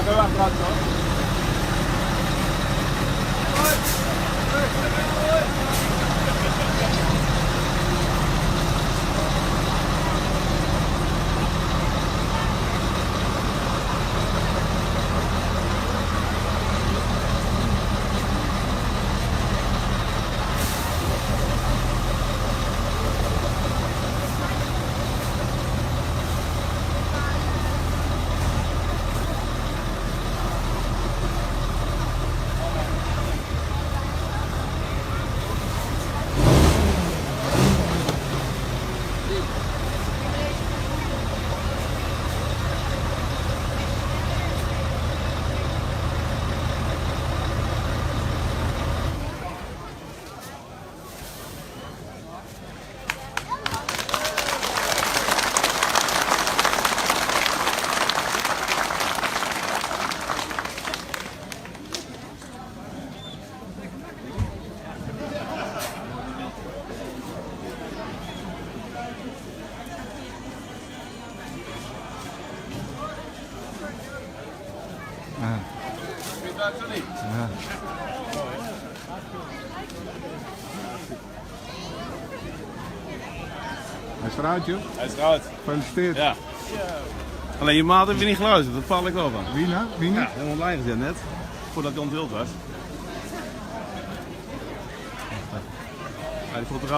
gaan we achteruit zo. Ja. Hij is eruit, joh. Hij is eruit. Gefeliciteerd. Ja. Alleen je maat heeft weer niet geluisterd, dat val ik wel van. Wie nou? Wie niet? Ja, helemaal online gezet net. Voordat hij onthuld was. Ja, die fotograaf.